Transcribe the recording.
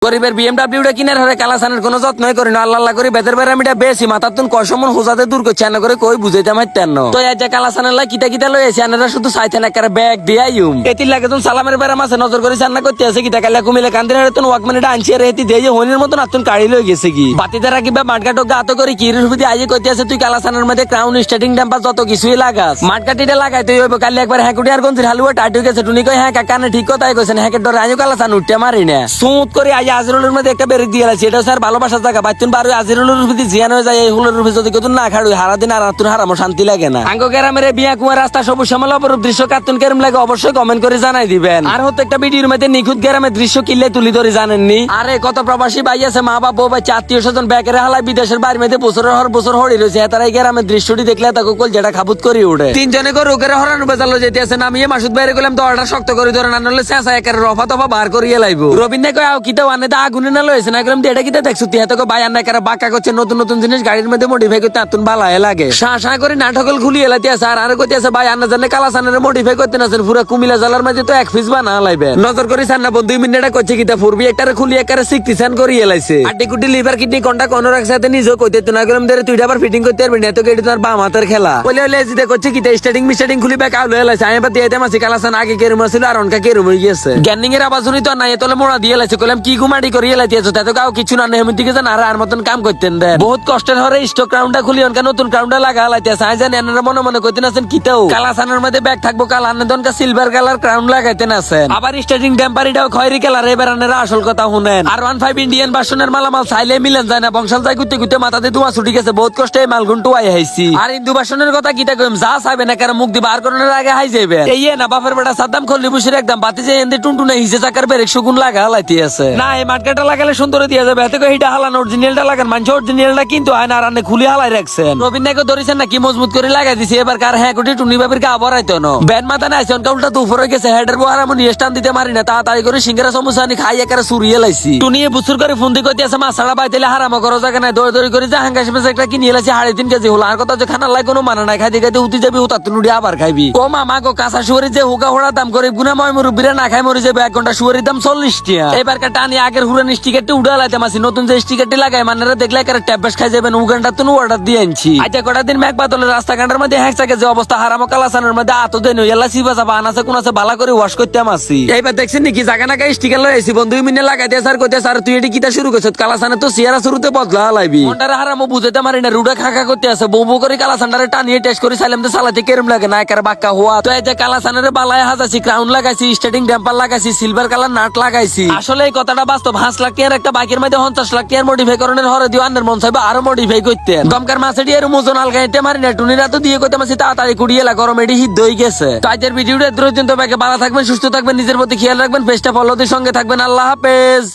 গরিবের বিএমডাব্লিউটা কিনার হরে কালাসানের কোনো যত্নই করি না। আল্লাহ করে বেতের বেড়ামিটা বেশি মাথার তুন কসমন হোজাতে দূর করছে না করে কই বুঝাইতে মারতেন না। তো এই যে কালাসানের লাই কিতা কিতা লই আছে আনারা শুধু চাইতেন একটা ব্যাগ দিয়ে আইম এতির লাগে তুমি সালামের বেড়া মাছে নজর করে চান্না করতে আছে কিতা কালা কুমিলে কান্দির হরে তুমি ওয়াকম্যানটা আনছি আর এতি দিয়ে হনির মতন আতুন কাড়ি লই গেছে কি বাতিতে রাখিবা মাটকা টোকা আত করে কি রুবিতে আইয়ে কইতে আছে তুই কালাসানের মধ্যে ক্রাউন স্টার্টিং ডাম্পার যত কিছুই লাগাস মাটকাটিটা লাগাই তুই হইব কালি একবার হ্যাকুটি আর গঞ্জির হালুয়া টাইট হয়ে গেছে টুনি কই হ্যাঁ কানে ঠিক কথাই কইছেন হ্যাকের ডরে আইও কালাসান উঠতে মারি না সুত করে আই আজরুলের মধ্যে একটা বেরিক দিয়ে আছে এটা স্যার ভালোবাসার জায়গা বাইতুন বারো আজিরুলের রুবিতে জিয়ান হয়ে যায় এই হুলের রুবি যদি কত না খাড়ুই হারা দিন আর তুন হারামো শান্তি লাগে না আঙ্গো গ্রামের বিয়া কুমার রাস্তা সবুজ শ্যামল অপরূপ দৃশ্য কার্টুন কেরম লাগে অবশ্যই কমেন্ট করে জানাই দিবেন আর হতে একটা ভিডিওর মধ্যে নিখুঁত গ্রামের দৃশ্য কিল্লে তুলি ধরে জানেননি আরে কত প্রবাসী ভাই আছে মা বাবা বউ বাচ্চা আত্মীয় স্বজন ব্যাকের হালাই বিদেশের বাইরে মধ্যে বছরের হর বছর হড়ি রয়েছে তারা এই গ্রামের দৃশ্যটি দেখলে তাকে কল যেটা খাবুত করে উঠে তিনজনে করে রোগের হরানো বেজালো যেতে আছে নামিয়ে মাসুদ বাইরে গেলাম দরটা শক্ত করে ধরে না নলে চেঁচা একের রফা তফা বার করিয়ে লাইব রবীন্দ্র কয় আও কিতা আনে তা আগুনে না লয়েছে না গেলাম এটা কিতা দেখছো তুই এত ভাই আন্না কারা বাঁকা করছে নতুন নতুন জিনিস গাড়ির মধ্যে মডিফাই করতে আতুন বালায় লাগে শাঁ করে নাটকল খুলিয়ে লাইতে আছে আর কইতে আছে ভাই আন্না জানে কালাসানের মডিফাই করতে না পুরো কুমিলা জেলার মধ্যে তো এক পিস বানা লাইবে নজর করি সান্না বন্ধু মিনিটটা করছে কিতা ফুরবি একটারে খুলি একটারে সিক্তি সান করিয়ে লাইছে আড্ডি কুটি লিভার কিডনি কোনটা কোন রাখছে নিজেও কইতে তো না গেলাম ধরে তুইটা আবার ফিটিং করতে পারবি না তো গেড়ি তোর বাম হাতের খেলা বলে হলে জিতে করছে কিতা স্টার্টিং মিস্টার্টিং খুলি ব্যাক আউট হয়ে লাইছে আমি এবার দিয়ে দেমাছি কালাসান আগে কেরম ছিল আর অনকা কেরম হয়ে গেছে গ্যানিং এর আওয়াজ শুনি তো নাই তোলে মোড়া দিয়ে লাইছে কইলাম কি গুমাডি করিয়ে লাইতেছো তাতে কাও কিছু না নেহমিত দিকে জান আর মতন কাম করতেন দেন বহুত কষ্টের হরে স্টক রাউন্ডটা খুলি অনকা নতুন রাউন্ডটা লাগা লাইতেছে আই জানি এনারা মনে মনে কইতেন আছেন কিতাও কালাসানের মধ্যে ব্যাগ থাকবো কাল আনন্দনকা সিলভার কালার ক্রাউন লাগাইতেন আছেন আবার স্টার্টিং টেম্পারিটাও খয়েরি কালার এবার আনারা আসল কথা শুনেন আর 15 ইন্ডিয়ান ভার্সনের মালামাল চাইলে মিলেন যায় না বংশাল যাই করতে করতে মাথাতে ধোঁয়া ছুটি গেছে বহুত কষ্টে এই মালগুন টুয়াই হাইছি আর হিন্দু ভার্সনের কথা কিতা কইম যা চাইবে না কারণ মুখ দিবা আর কোনের আগে হাই যাবে এই না বাপের বেটা সাদ্দাম খল্লি বুসির একদম বাতি যে এন্ডে টুনটুনে হিসে চাকার বেরেক সুগুন লাগা লাইতে আছে না এই মাটকাটা লাগালে সুন্দর দিয়া যাবে এতে কই হিটা হালান অরিজিনালটা লাগান মানছে অরিজিনালটা কিন্তু হয় না আর আনে খুলি হালাই রাখছেন রবীন্দ্রকে ধরেছেন নাকি মজবুত করে লাগাই দিছে এবার কার হ্যাঁ কোটি টুনি বাবির কা আবার আইতো না ব্যান মাথা নাই সনকা উল্টা দুপুর হয়ে গেছে হেডের বহার আমি স্টান দিতে মারি না তাড়াতাড়ি করে সিঙ্গারা সমোসা নি খাই একারে সুরিয়ে লাইছি টুনিয়ে বুসুর করে ফোন দিয়ে কইতে আছে মাছাড়া বাইতেলে হারামো করো জায়গা নাই দৌড় দৌড়ি করে যা হাঙ্গাস মেসে একটা কিনে লাইছি 3.5 কেজি হলো আর কথা যে খানা লাই কোনো মানে নাই খাইতে খাইতে উঠি যাবি হুতা তুনুড়ি আবার খাইবি ও মামা গো কাঁচা শুয়ারি যে হুকা হোড়া দাম করে গুনা ময় মুরব্বিরা না খাই মরে যাবে 1 ঘন্টা শুয়ারির দাম 40 টাকা এবার কা টানি আগের হুরান স্টিকারটি উড়া লাইতে মাসি নতুন যে স্টিকারটি লাগাই মানেরা দেখলে একারে ট্যাবলেট খাই যাবেন উগানটা তুনু অর্ডার দিয়ে আনছি আচ্ছা কটা দিন ম্যাক বাতলের রাস্তাঘাটের মধ্যে হ্যাকসাকে যে অবস্থা হারামো কালাসানের মধ্যে আতো দেন এলা সিবা যাবা আনাছে কোন আছে বালা করে ওয়াশ করতে আসি এইবার দেখছেন নাকি জায়গা না স্টিকার লই আইছি বন্ধু মিনে লাগাইতে স্যার কইতে স্যার তুই এটি কিটা শুরু করছিস কালাসানে তো সিয়ারা শুরুতে বদলা লাইবি মন্ডারে হারামো বুঝাইতে মারি না রুডা খাকা করতে আছে বউ বউ করে কালাসানটারে টানিয়ে টেস্ট করে সাইলাম তো সালাতে কেরম লাগে না একারে বাক্কা হওয়া তো এই যে কালাসানের বালায় হাজাছি ক্রাউন লাগাইছি স্টার্টিং ড্যাম্পার লাগাইছি সিলভার কালার নাট লাগাইছি আসলে এই কথাটা বাস্তব 5 লাখ টাকার একটা বাইকের মধ্যে 50 লাখ টাকার মডিফাই করনের হরে দিও আন্নের মন চাইবে আরো মডিফাই করতে দমকার মাছেটি এর মোজন আলগাইতে মারি না টুনিরা তো দিয়ে কইতে মাসি তাড়াতাড়ি কুড়িয়ে লা গরম এটি হিট হয়ে গেছে তো আজকের ভিডিওটা পর্যন্ত ভালো থাকবেন সুস্থ থাকবেন নিজের প্রতি খেয়াল রাখবেন পেজটা ফলো দিয়ে সঙ্গে থাকবেন আল্লাহ হাফেজ।